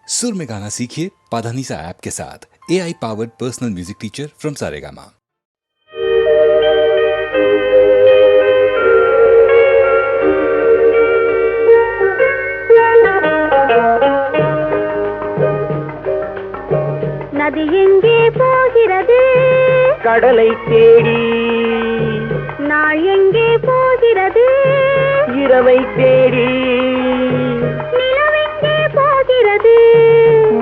सुर में गाना सीखिए पाधानीसा ऐप के साथ। AI powered personal music teacher from Saregama. நதி எங்கே போகிறது? கடலை தேடி. நாள் எங்கே போகிறது? இரவை தேடி. நிலவெங்கே போகிறது?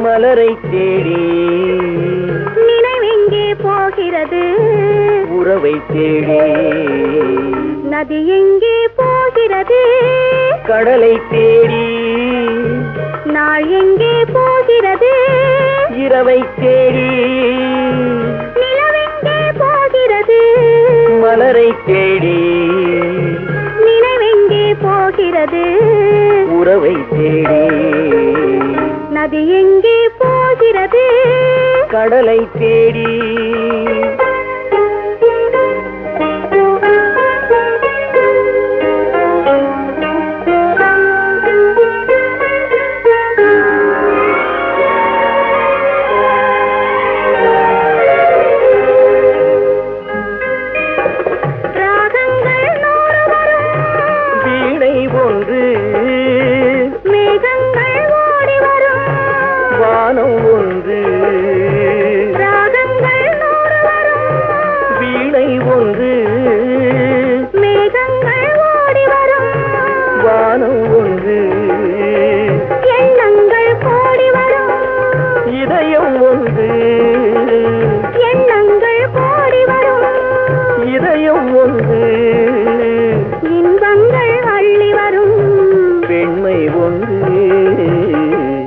மலரை தேடி. நினைவெங்கே போகிறது? உறவை தேடி. நதி எங்கே போகிறது? கடலை தேடி. நாள் எங்கே போகிறது? இரவை தேடி. நிலவெங்கே போகிறது? மலரை தேடி. நினைவெங்கே போகிறது? உறவை தேடி. நதி எங்கே போகிறது? கடலை தேடி.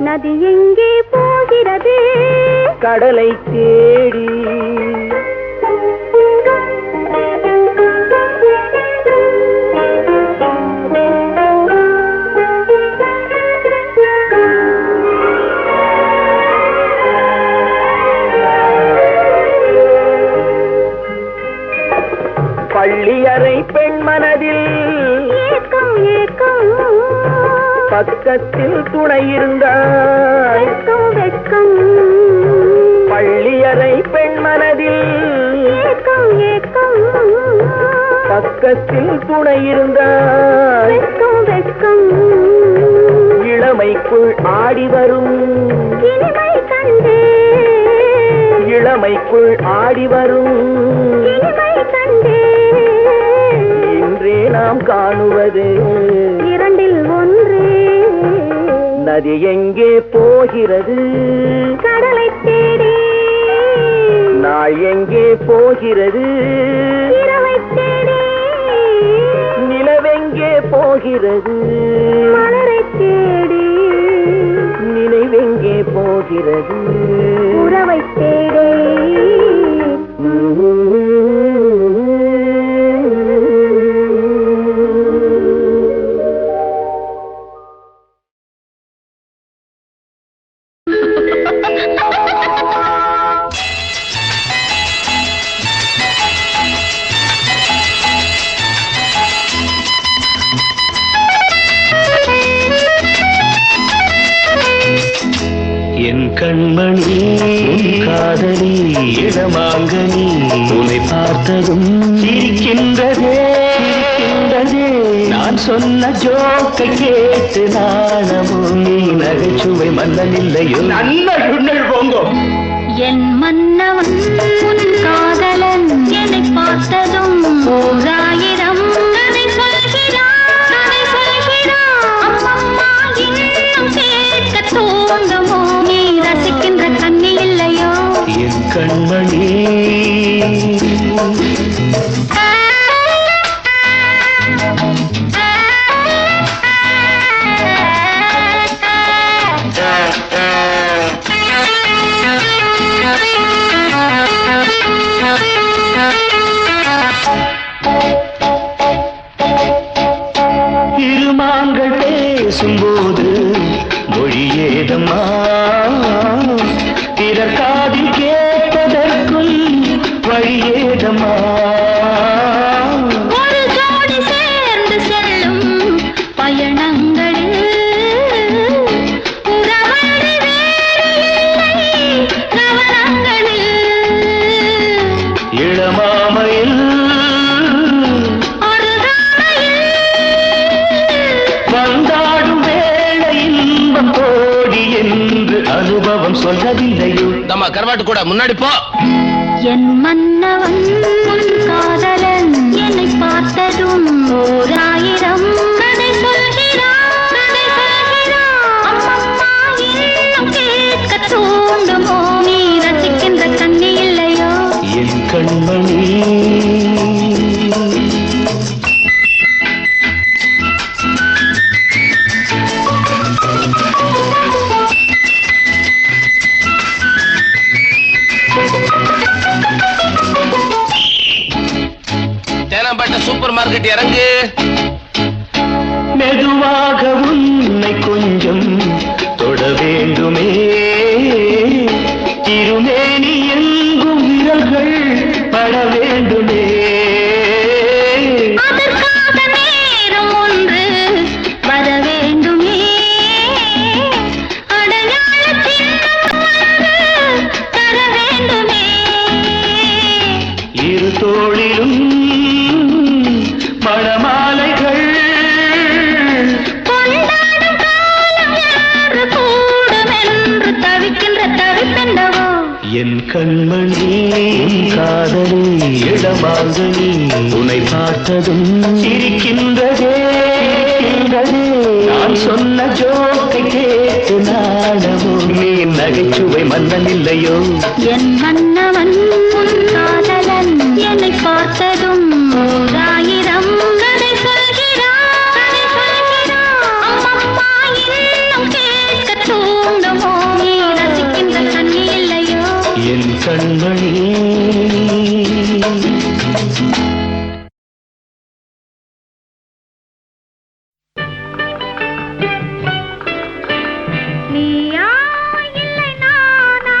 நதி எங்கே போகிறது? கடலை தேடி. பள்ளியறை பெண் மனதில் ஏக்கம் ஏக்கம், பக்கத்தில் துணை இருந்தாய் வெட்கம். பள்ளியறை பெண் மனதில் ஏக்கம் ஏக்கம், பக்கத்தில் துணை இருந்தாய் வெட்கம். இளமைக்குள் ஆடி வரும் இனிமை கண்டே, இளமைக்குள் ஆடி வரும் இனிமை கண்டே. இன்றே நாம் காணுவது இரண்டில் ஒன்று. நதி எங்கே போகிறது? கடலை தேடி. நாள் எங்கே போகிறது? இரவை தேடி. நிலவெங்கே போகிறது? மலரை தேடி. நினைவெங்கே போகிறது? உறவை தேடி. என் கண்மணி காதலி இடமாங்கனி உன்னை பார்த்ததும் சிரிக்கின்றதே சிரிக்கின்றதே. நான் சொன்ன ஜோக்கை கேட்டு நாணமோ நீ நகைச்சுவை மன்னன் இல்லையோ. நல்ல சுண்ணல் போங்கோ. என் மன்னவன் உன் காதலன் என்னை பார்த்ததும் ஓராயிரம் கதை சொல்கிறான், கதை சொல்கிறான். அம்மம்மா இன்னும் கேட்க தூண்டுமோ, நீ ரசிக்கின்ற கண்ணி இல்லையோ. என் கண்மணி இருமாங்கள் பேசும்போது மொழியேதம்மா, பிறர் காதில் கேட்பதற்கும் வழியேதம்மா. ஒரு ஜோடி சேர்ந்து செல்லும் பயணங்களில் உறவழி கோபம் சொல்லவில்லையோ நம்ம கருவாட்டு கூட முன்னாடி போ. என் மன்னவன் உன் காதலன் என்னை பார்த்ததும் ஓர் ஆயிரம் கதை சொல்கிறான், கதை சொல்கிறான். அம்மம்மா இன்னும் கேட்க தூண்டுமோ, நீ ரசிக்கின்ற கண்ணி இல்லையோ என் கண்மணி. தேனாம்பேட்டை சூப்பர் மார்க்கெட் இறங்கு. மெதுவாக உன்னை கொஞ்சம் தொட வேண்டுமே, திருமேனி எங்கும் விரல்கள் பட வேண்டுமே. அதற்காக நேரம் ஒன்று வர வேண்டுமே, அடையாள சின்னம் ஒன்று தர வேண்டுமே. இரு தோளிலும் மணமாலைகள் கொண்டாடும் காலம் யாரு கூடும் என்று தவிக்கின்ற தவிப்பென்னவோ என் கண்மணி. காதலி இடமாங்கனி உன்னை பார்த்ததும் சிரிக்கின்றதே. நான் சொன்ன ஜோக்கை கேட்டு நாடமோ, நீ நகைச்சுவை மன்னன் இல்லையோ என் மன்னவன் உன் காதலன் என்னை பார்த்ததும் ஓர் ஆயிரம் கதை சொல்கிறான், கதை சொல்கிறான். அம்மம்மா இன்னும் கேட்க தூண்டுமோ, நீ ரசிக்கின்ற கண்ணி இல்லையோ என் கண்மணி. நீயா இல்லை நானா,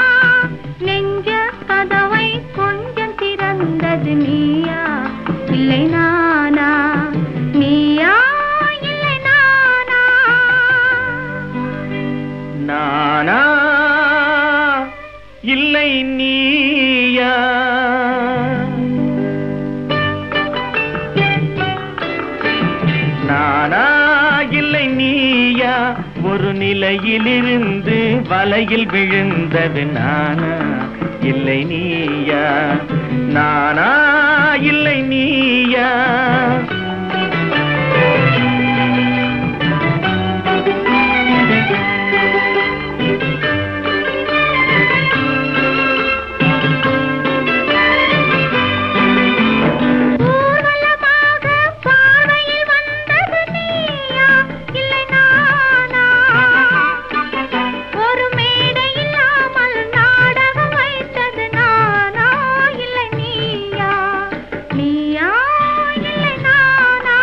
நெஞ்ச கதவை கொஞ்சம் திறந்தது நீயா இல்லை நானா, நீயா இல்லை நானா. நானா இல்லை நீயா, நானா இல்லை நீயா, ஒரு நிலையிலிருந்து வலையில் விழுந்தது நானா இல்லை நீயா, நானா இல்லை நீயா. ஊர்வலமாக பார்வையில் வந்தது நீயா இல்லை நானா, ஒரு மேடை இல்லாமல் நாடகம் வைத்தது நானா இல்லை நீயா, நீயா இல்லை நானா,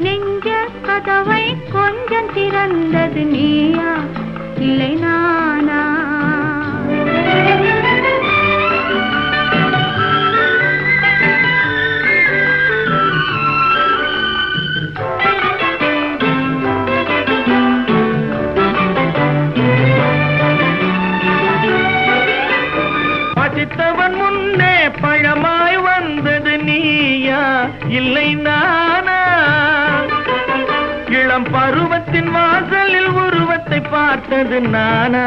நெஞ்ச கதவை கொஞ்சம் திறந்தது நீயா இல்லை நானா. பசித்தவன் முன்னே பழமாய் வந்தது நீயா இல்லை நானா, இளம் பருவத்தின் வாசலில் உருவத்தை பார்த்தது நானா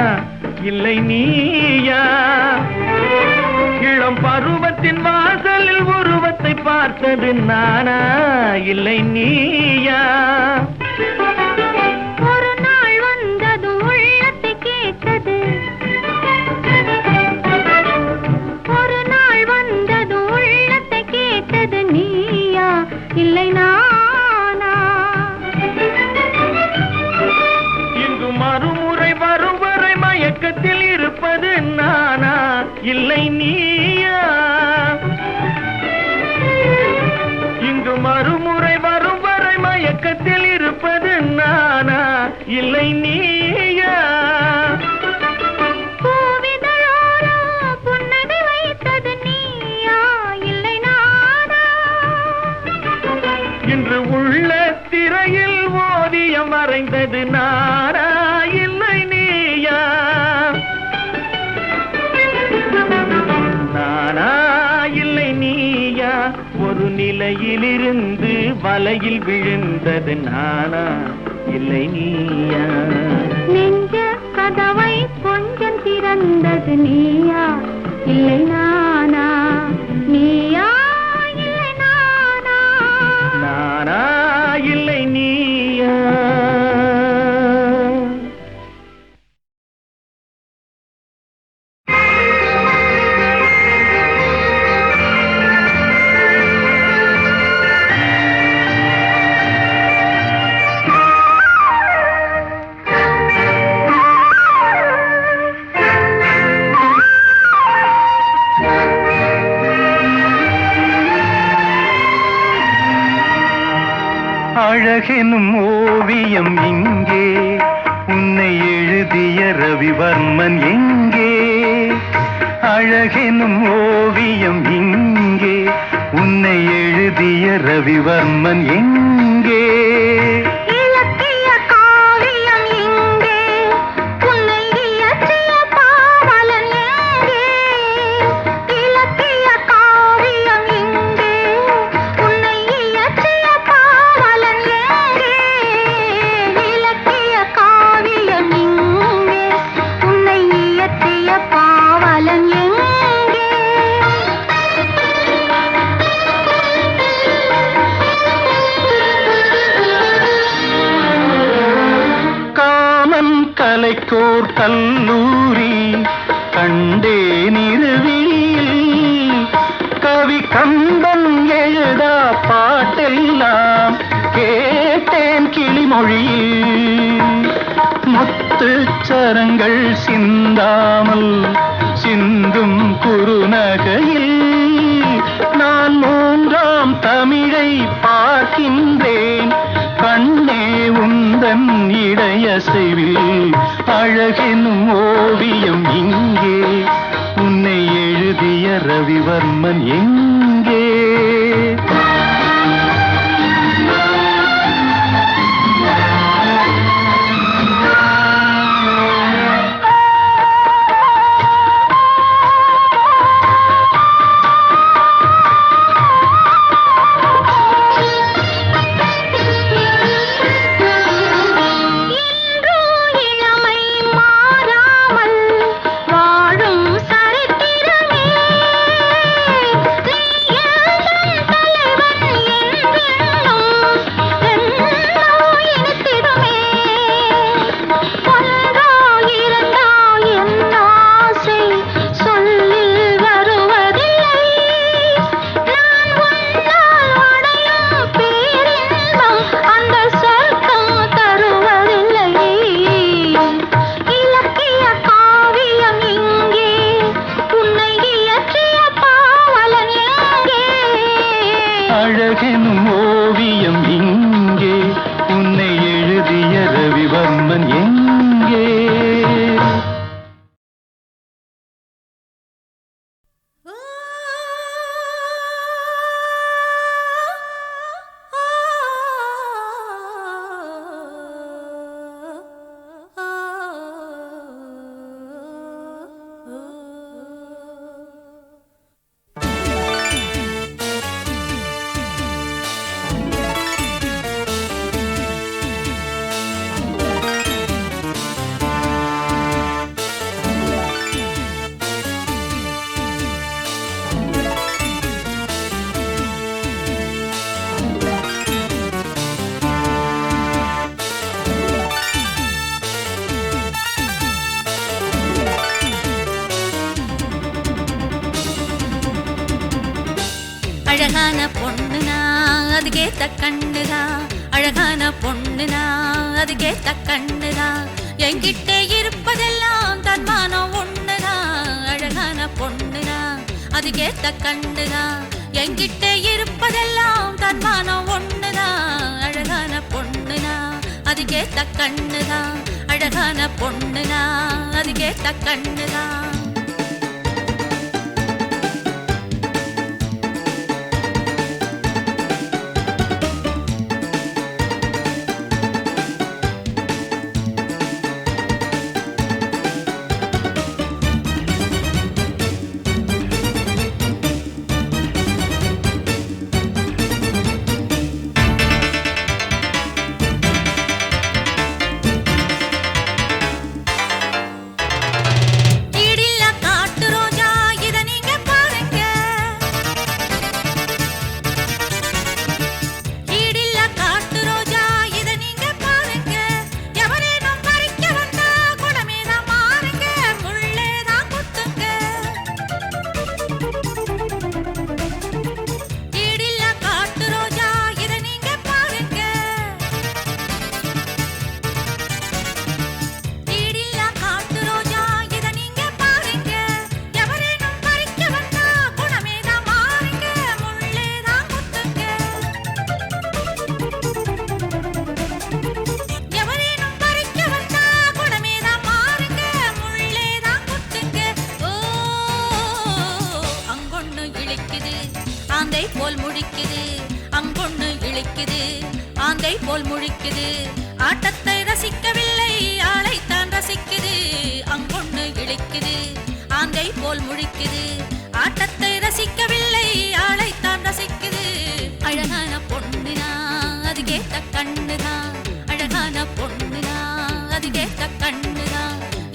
இல்லை நீயா, இளம் பருவத்தின் வாசலில் உருவத்தை பார்த்தது நானா இல்லை நீயா. ஒரு நாள் வந்தது உள்ளத்தை கேட்டது, ஒரு நாள் வந்தது உள்ளத்தை கேட்டது நீயா இல்லை நானா. இங்கு மறுமுறை வரும் வரை மயக்கத்தில் இருப்பது நானா இல்லை நீயா, இங்கு மறுமுறை வரும் வரை மயக்கத்தில் இருப்பது நானா இல்லை நீயா. பூவிதழோரோ புன்னகை வைத்தது நீயா இல்லை நானா, இன்று உள்ள திரையில் ஓவியம் வரைந்தது நானா இல்லை நீயா, நானா இல்லை நீயா, ஒரு நிலையிலிருந்து வலையில் விழுந்தது நானா இல்லை நீயா. நெஞ்ச கதவை கொஞ்சம் வந்தது நீயா இல்லை நானா, நீயா இல்லை நானா, நானா இல்லை நீயா. அழகெனும் ஓவியம் இங்கே, உன்னை எழுதிய ரவிவர்மன் எங்கே? அழகெனும் ஓவியம் இங்கே, உன்னை எழுதிய ரவிவர்மன் எங்கே? இலக்கிய காவியம் இங்கே, உன்னை இயற்றிய பாவலன் எங்கே? இலக்கிய காவியம் இங்கே, உன்னை இயற்றிய பாவலன் எங்கே? இலக்கிய காவியம் இங்கே, உன்னை இயற்றிய பாவலன் எங்கே? காமன் கலைக்கோர் கல்லூரி கண்டேன் இரவில், கவி கம்பன் எழுதா பாட்டெல்லாம் கேட்டேன் கிளிமொழியில். முத்துச்சரங்கள் சிந்தாமல் சிந்தும் குறுநகையில் நான் மூன்றாம் தமிழை பார்க்கின்றேன் கண்ணே உந்தன் இடையசைவில். அழகெனும் ஓவியம் இங்கே, உன்னை எழுதிய ரவிவர்மன் எங்கே? அழகெனும் ஓவியம் இங்கே, உன்னை எழுதிய ரவிவர்மன் எங்கே? அழகான பொண்ணுனா அது கேத்த கண்ணுதா, அழகான பொண்ணுனா அது கேத்த கண்ணுதா, என்கிட்ட இருப்பதெல்லாம் தன்மானம் ஒண்ணுதா. அழகான பொண்ணுனா அது கேத்த கண்ணுதா, என்கிட்ட இருப்பதெல்லாம் தன்மானம் ஒண்ணுதா. அழகான பொண்ணுனா அது கேத்த கண்ணுதா, அழகான பொண்ணுனா அது கேத்த கண்ணுதா. போல் முழிக்குது அங்கொண்ணு இழிக்குது ஆந்தை போல் முழிக்குது ஆட்டத்தை ரசிக்கவில்லை ஆளைத்தான் ரசிக்குது அங்கொண்ணு இழிக்குது ஆந்தை போல் முழிக்குது ஆட்டத்தை ரசிக்கவில்லை ஆளைத்தான் ரசிக்குது அழகான பொண்ணுனா அது கேட்ட கண்ணுதா அழகான பொண்ணுனா அது கேட்ட கண்ணுதா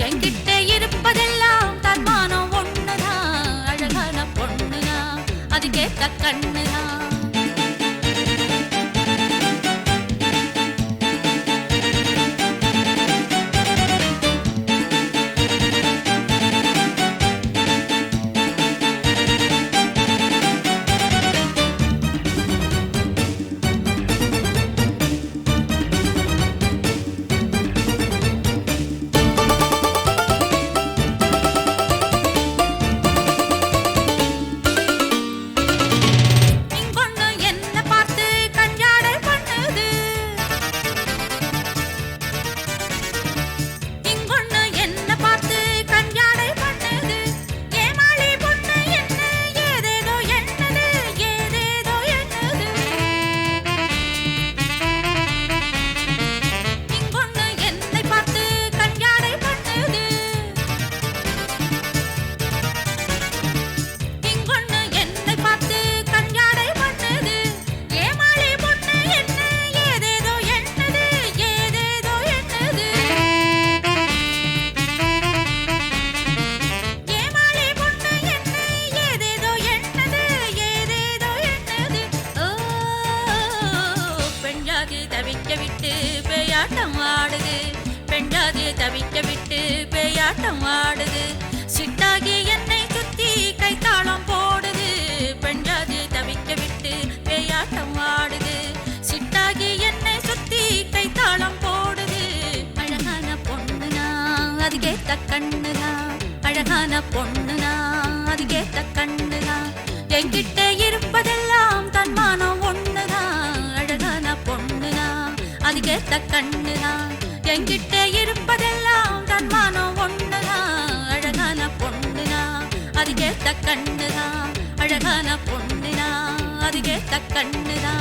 என்கிட்ட இருப்பதெல்லாம் தன்மானம் ஒண்ணுதா அழகான பொண்ணுனா அது கேட்ட கண்ணுதா தவிக்க விட்டு பேயாட்டம் ஆடுது சிட்டாகி என்னை சுத்தி கைத்தாளம் போடுது பெண்ஜாதி தவிக்க விட்டு பேயாட்டம் ஆடுது சிட்டாகி என்னை சுத்தி கைத்தாளம் போடுது அழகான பொண்ணுனா அது கேட்ட கண்ணுதா அழகான பொண்ணுனா அது கேட்ட கண்ணுதா என்கிட்ட இருப்பதெல்லாம் தன்மானம் ஒண்ணுதா அழகான பொண்ணுனா அது கேட்ட கண்ணுதா என்கிட்ட இருப்பதெல்லாம் தன்மானம் ஒண்ணுதா அழகான பொண்ணுனா அது கேட்ட கண்ணுதா அழகான பொண்ணுனா அது கேட்ட கண்ணுதா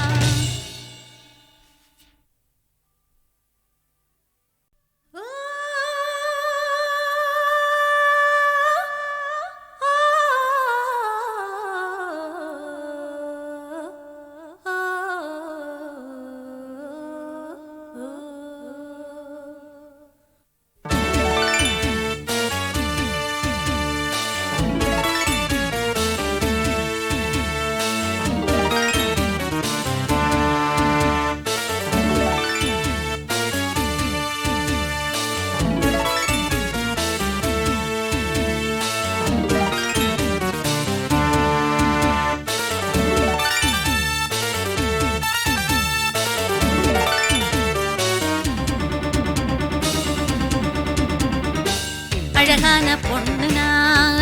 அழகான பொண்ணுனா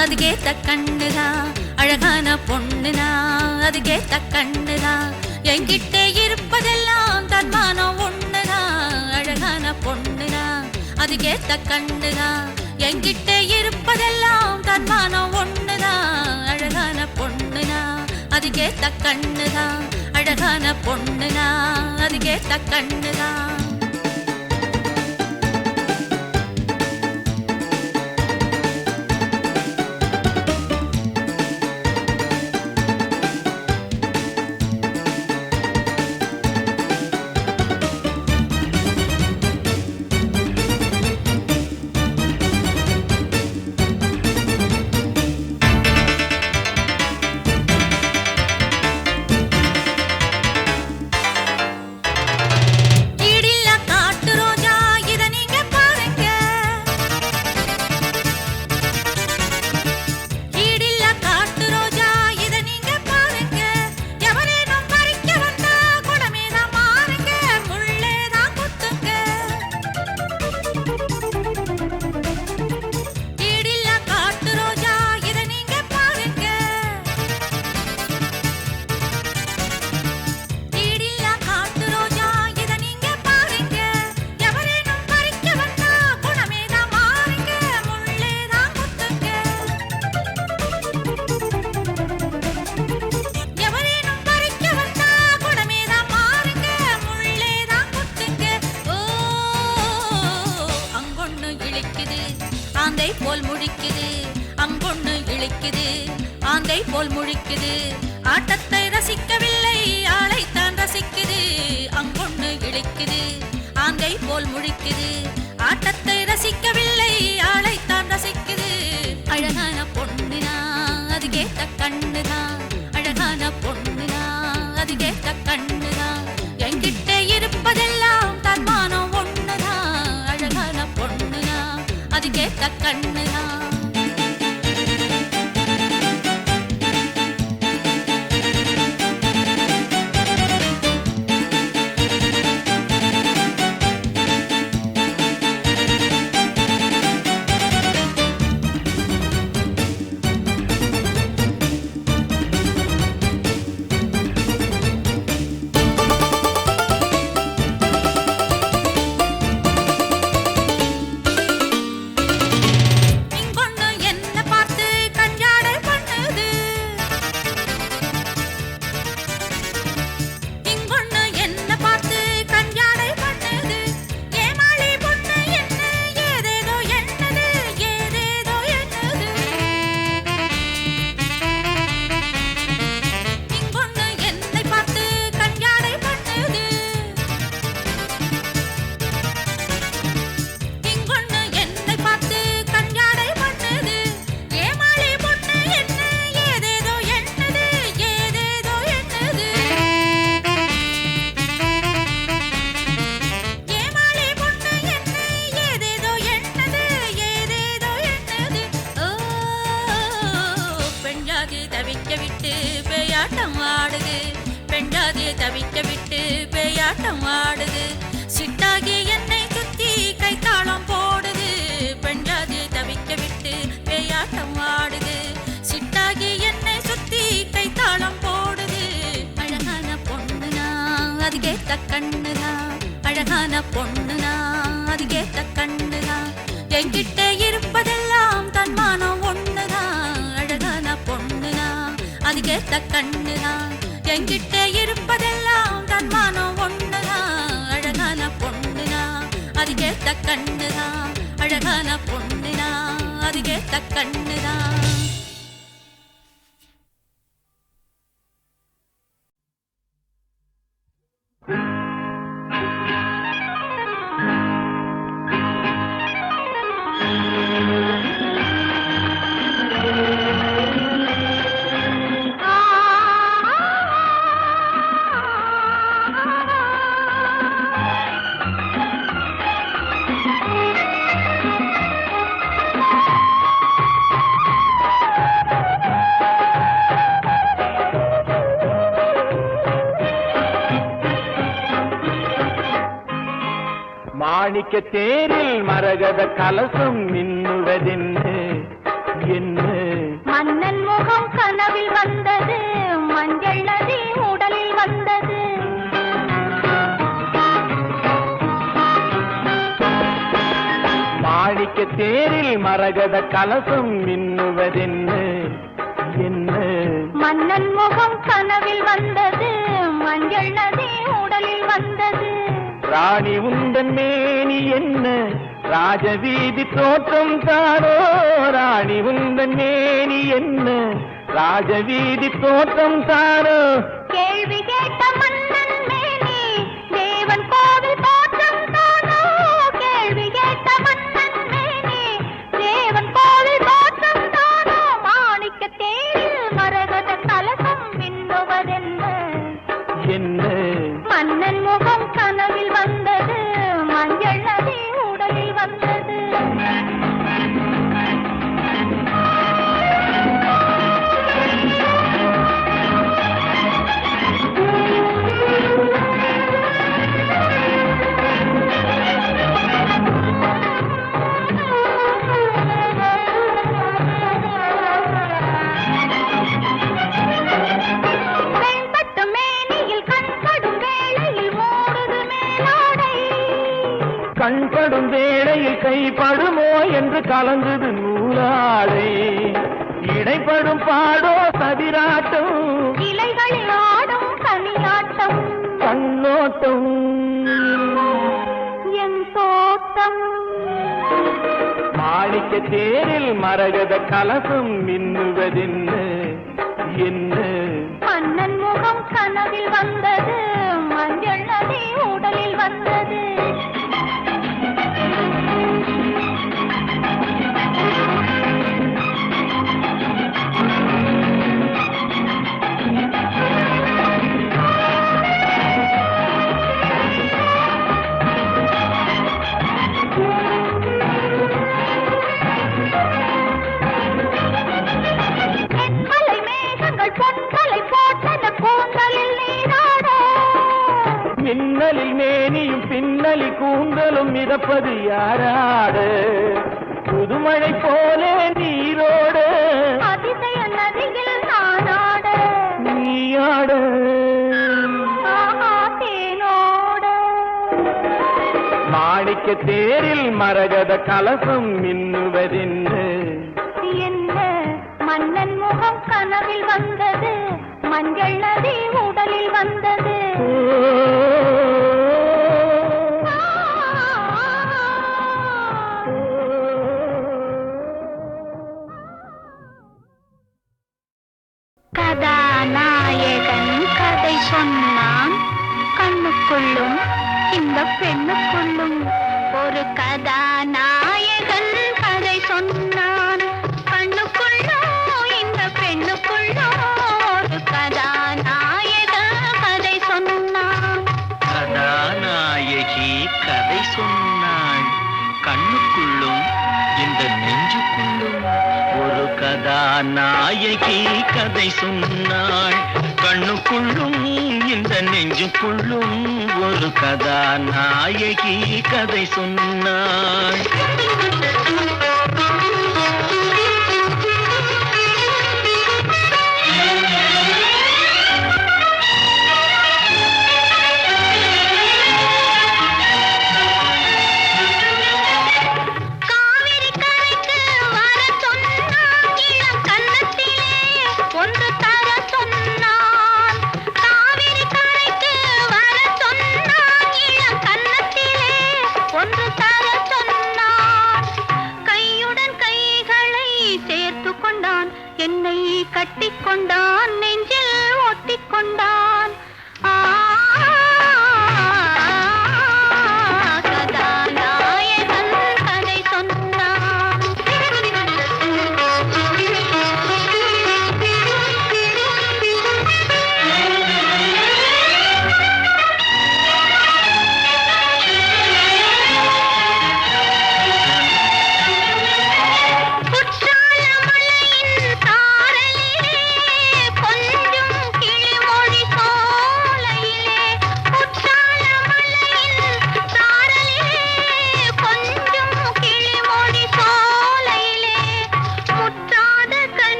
அது கேட்ட கண்ணுதா அழகான பொண்ணுனா அது கேட்ட கண்ணுதா என்கிட்ட இருப்பதெல்லாம் தன்மானம் ஒண்ணுதா அழகான பொண்ணுனா அது கேட்ட கண்ணுதா என்கிட்ட இருப்பதெல்லாம் தன்மானம் ஒண்ணுதா அழகான பொண்ணுனா அது கேட்ட கண்ணுதா அழகான பொண்ணுனா அது கேட்ட கண்ணுதா இடி ஆந்தை போல் முழிக்குது அங்கொண்ணு இழிக்குது ஆந்தை போல் முழிக்குது ஆட்டத்தை ரசிக்கவில்லை ஆளைத்தான் ரசிக்குது அங்கொண்ணு இழிக்குது ஆந்தை போல் முழிக்குது ஆட்டத்தை ரசிக்கவில்லை ஆளைத்தான் ரசிக்குது அழகான பொண்ணுனா அது கேட்ட கண்ணுதா அழகான பொண்ணுனா அது கேட்ட கண்ணுதா என்கிட்ட இருப்பதெல்லாம் தன்மானம் ஒண்ணுதா அழகான பொண்ணுனா அது கேட்ட கண்ணுதா தவிக்க விட்டு பேயாட்டம் ஆடுது சிட்டாகி என்னை சுத்தி கைத்தாளம் போடுது பெண்ஜாதி தவிக்க விட்டு பேயாட்டம் ஆடுது சிட்டாகி என்னை சுத்தி கைத்தாளம் போடுது அழகான பொண்ணுனா அது கேட்ட கண்ணுதா அழகான பொண்ணுனா அது கேட்ட கண்ணுதா என்கிட்ட இருப்பதெல்லாம் தன்மானம் ஒண்ணுதா அழகான பொண்ணுனா அது கேட்ட கண்ணுதா என்கிட்ட இருப்பதெல்லாம் தன்மானம் ஒண்ணுதா அழகான பொண்ணுனா அது கேட்ட கண்ணுதா அழகான பொண்ணுனா அது கேட்ட கண்ணுதா மாணிக்க தேரில் மரகத கலசம் மின்னுவதென்று என்ன மன்னன் முகம் கனவில் வந்தது மஞ்சள் நதி உடலில் வந்தது மாணிக்க தேரில் மரகத கலசம் மின்னுவதென்று என்ன மன்னன் முகம் கனவில் வந்தது மஞ்சள் நதி உடலில் வந்தது ராணி உந்தன் மேனி என்ன ராஜவீதி தோற்றம் தானோ ராணி உந்தன் மேனி என்ன ராஜவீதி தோற்றம் தானோ கேள்வி கேட்ட மன்னன் மேனி தேவன் கோவில் தோற்றம் தானோ கேள்வி கேட்ட மன்னன் மேனி தேவன் கோவில் தோற்றம் தானோ மாணிக்க தேரில் மரகத கலசம் மின்னுவதென்ன என்ன மன்னன் முகம் கனவில் வந்தது மஞ்சள் நதி உடலில் வந்தது கண்படும் வேளையில் கைப்படுமோ என்று கலந்தது நூலாடை இடைப்படும் பாடோ சதிராட்டம் இலைகளில் ஆடும் கனியாட்டம் கண்ணோட்டம் என் தோட்டம் மாணிக்க மாணிக்க தேரில் மரகத கலசம் மின்னுவதென்ன என்ன மன்னன் முகம் கனவில் வந்தது, மஞ்சள் நதி உடலில் வந்தது. மின்னலில் மேனியும் பின்னலி கூந்தலும் மிதப்பது யாராட புதுமழை போலே நீரோடு அதிசய நதியில் நானாட நீயாட தேனோட. மாணிக்க தேரில் மரகத கலசம் மின்னுவதென்ன என்ன மன்னன் முகம் கனவில் வந்தது, மஞ்சள் நதி உடலில் வந்தது. கதாநாயகன் கதை சொன்னான், கண்ணுக்குள்ளும் இந்த பெண்ணுக்குள்ளும் ஒரு கதாநாயகன் கதை சொன்னான், கண்ணுக்குள்ளும் இந்த பெண்ணுக்குள்ளும் ஒரு கதாநாயகன் கதை சொன்னான். கதாநாயகி கதை சொன்னாள், கண்ணுக்குள்ளும் இந்த நெஞ்சுக்குள்ளும் ஒரு கதாநாயகி கதை சொன்னாள், கண்ணுக்குள்ளும் இந்த நெஞ்சுக்குள்ளும் ஒரு கதாநாயகி கதை சொன்னாள். என்னை கட்டிக்கொண்டான், நெஞ்சில் ஒட்டிக்கொண்டான். கதாநாயகன் கதை சொன்னான்.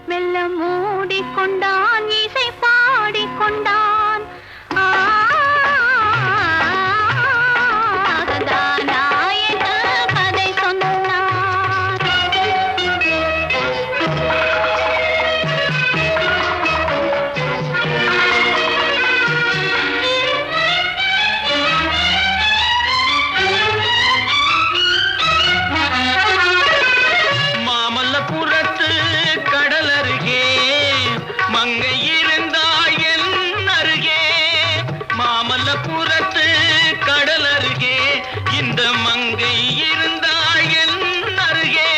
மெல்ல மூடிக்கொண்டான், இசை பாடிக்கொண்டான். கதாநாயகன் கதை சொன்னான். மாமல்லபுரத்து கடல் அருகே மங்கை இருந்தாள் என் அருகே, மாமல்லபுரத்து கடல் அருகே இந்த மங்கை இருந்தாள் என் அருகே,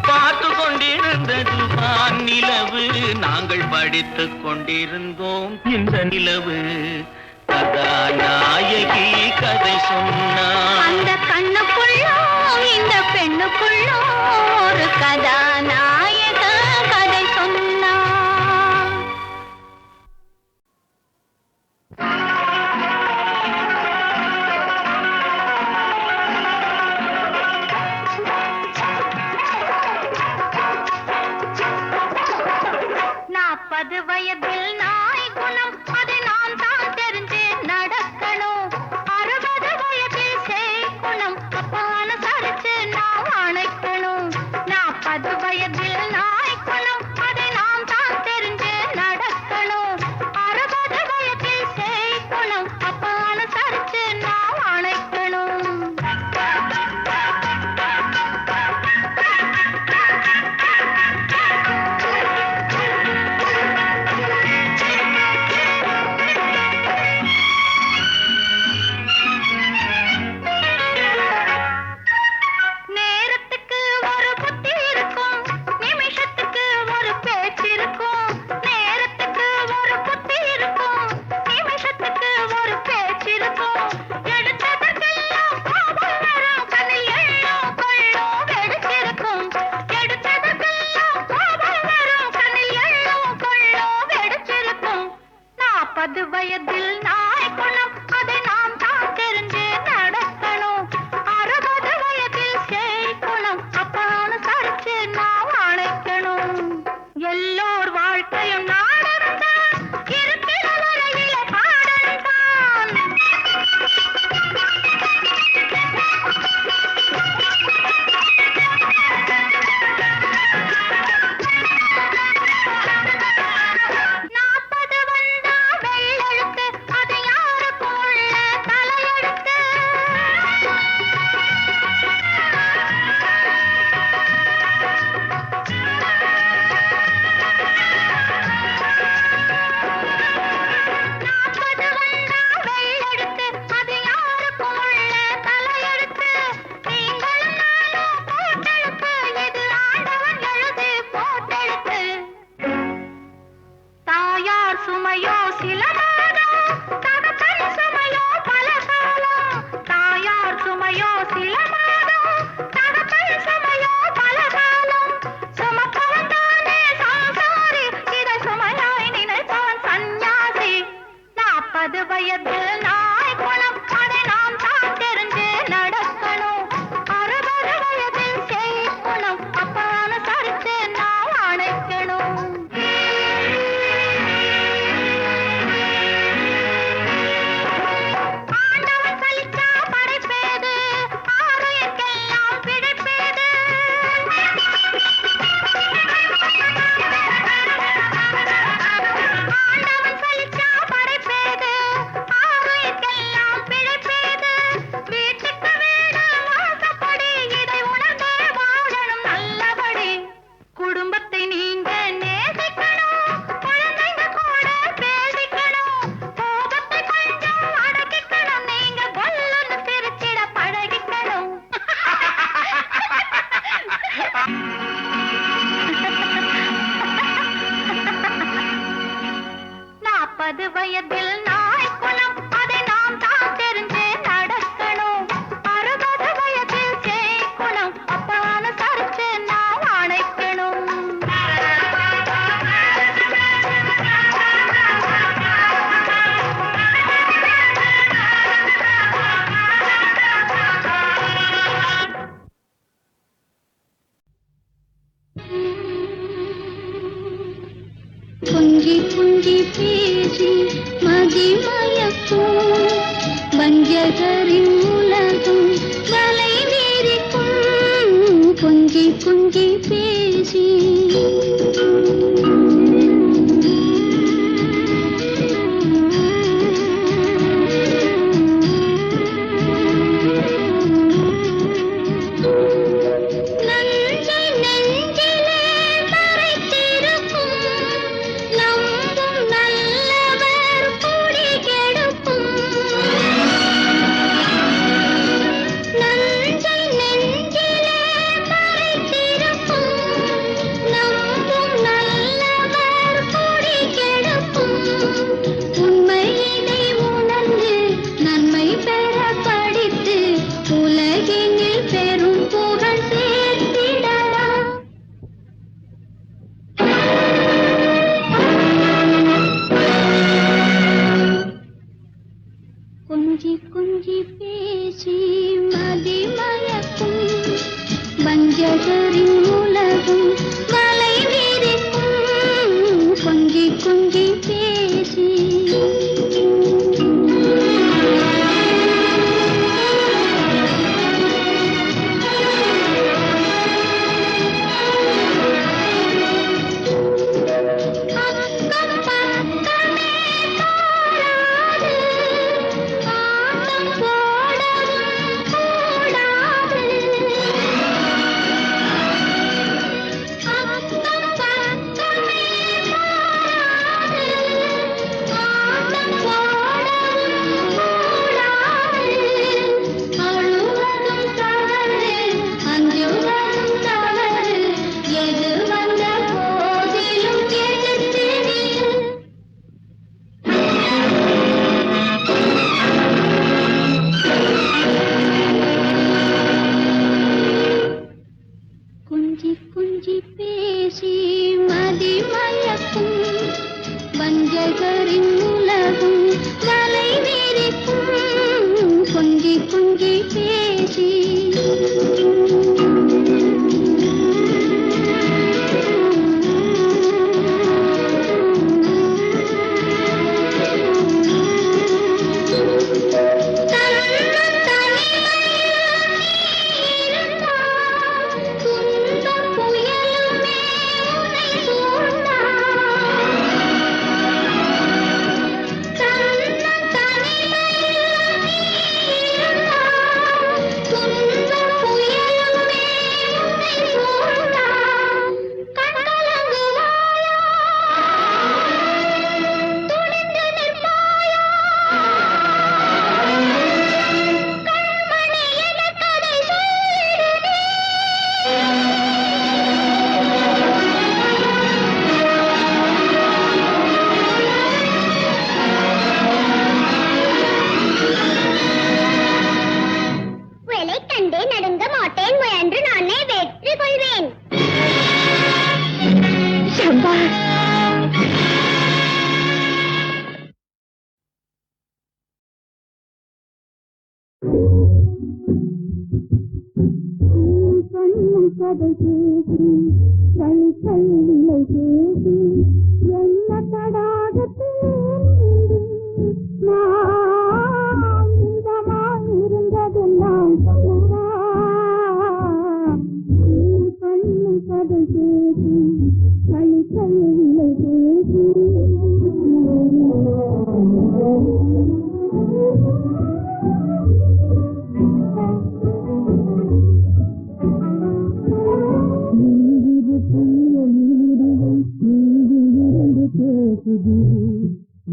பார்த்து கொண்டிருந்தது வான் நிலவு, நாங்கள் படித்துக் கொண்டிருந்தோம் இந்த நிலவு. கதாநாயகி கதை சொன்னாள், அந்த கண்ணுக்குள்ளும் இந்த பெண்ணுக்குள்ளும் ஒரு கதாநாயகன் கதை சொன்னான். நாற்பது வயதில் நாய் குணம், அதை நான் தான் தெரிஞ்சு நடக்கணும். 60 வயதில் செய்குணம், அப்ப அனுசரிச்சு நான் அணைக்கணும். 40 வயதில் நாய் குணம், அதை நான் தான் தெரிஞ்சு நடக்கணும். 60 வயதில் செய்குணம், அப்ப அனுசரிச்சு நான் அணைக்கணும். வயதில் நாய் குணம் அதை நாம் தான் தெரிஞ்சு நடக்கணும். 60 வயதில் சேய் குணம் அப்பான்னு சரிச்சு நாம் அழைக்கணும். எல்லோர் வாழ்க்கையும் நாடகம் தான், இருக்கிற வரையில பாடல் தான். சுமையோ சில மாதம், தகப்பன் சுமையோ பல காலம். தாயார் சுமையோ சில மாதம், தகப்பன் சுமையோ பல காலம். சுமப்பவன் தானே சம்சாரி, இதை சுமையாய் நினைப்பவன் சந்நியாசி. 40 வயதில் நாய் குணம் அதை நாம் தான் தெரிஞ்சு நடக்கணும். 60 வயதில் செய் குணம் அப்பான்னு சரித்து நாம் அணைக்கணும். வயதில் நாய் குணம் அதை நாம் தான் தெரிஞ்சு நடக்கணும். 60 வயதில் சேய் குணம் அப்பான்னு சரிச்சு நாம் அணைக்கணும். கொஞ்சி கொஞ்சி பேசி மதிமயக்கும் வஞ்சகரின் உலகம் வலை வீரிக்கும். கொஞ்சி கொஞ்சி பேசி கொஞ்சி கொஞ்சி பேசி மதிமயக்கும் வஞ்சகரின் உலகம் வலை வீரிக்கும். கொஞ்சி கொஞ்சி பேசி கொஞ்சி கொஞ்சி பேசி மதிமயக்கும் வஞ்சகரின் உலகம் வலை விரிக்கும் கொஞ்சி கொஞ்சி பேசி கதை கேட்டு கல்லை கேட்டு என்ன தடாகத்தில் இருந்ததெல்லாம் கண்ணு கதை கேட்டு கல்லை கேட்டு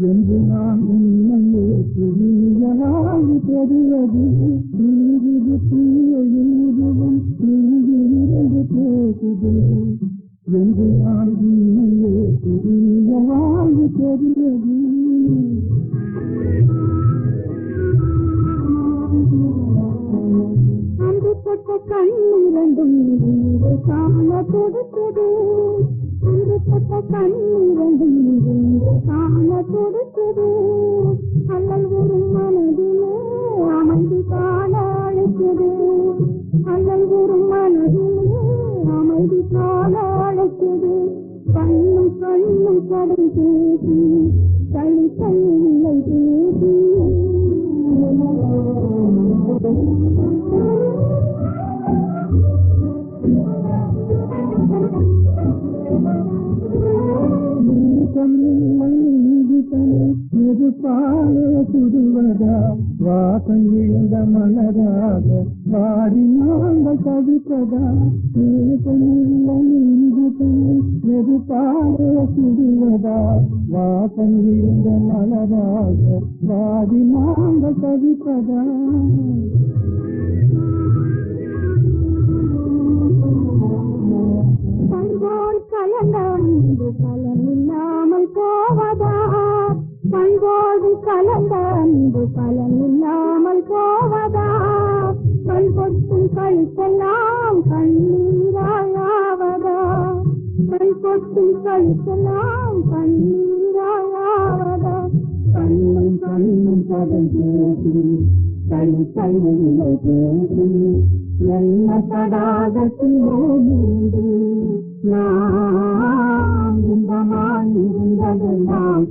என்று நான் உன்னையே புரியலாகி தெரிவது எழுதுவும் பேசுது என்று நான் உன்னையே புரியலாகி தெரிவது அன்புப்பட்ட கண்ணிரண்டும் காண கொடுத்தது அன்புப்பட்ட கண்ணிரண்டும் காண கொடுத்தது அல்லல் ஒரு மனதிலே அமைதி காண அழைத்தது அல்லல் ஒரு மனதிலே அமைதி காண அழைத்தது கண்ணும் கண்ணும் கடை பேசி கை கையில்லை பேசி பாலே சுடுவதா வாசம் விழுந்த மலராக வாடி நாங்கள் தவிப்பதா எது பாலே சுடுவதா வாசம் விழுந்த மலராக வாடி நாங்கள் தவிப்பதா பண்போல் கலந்து பலனில்லாமல் போவதா பண்போடு கலந்த அன்பு பலனில்லாமல் போவதா கண் கொட்டும் கழிப்பெல்லாம் கண்ணீராயாவதா கண் கொட்டும் கழிப்பெல்லாம் கண்ணீராயாவதா கண்ணும் கண்ணும் கதை பேசி கை கையிலை பேசி என்ன தடாகத்திலே நான் இன்பமாய் இருந்ததெல்லாம்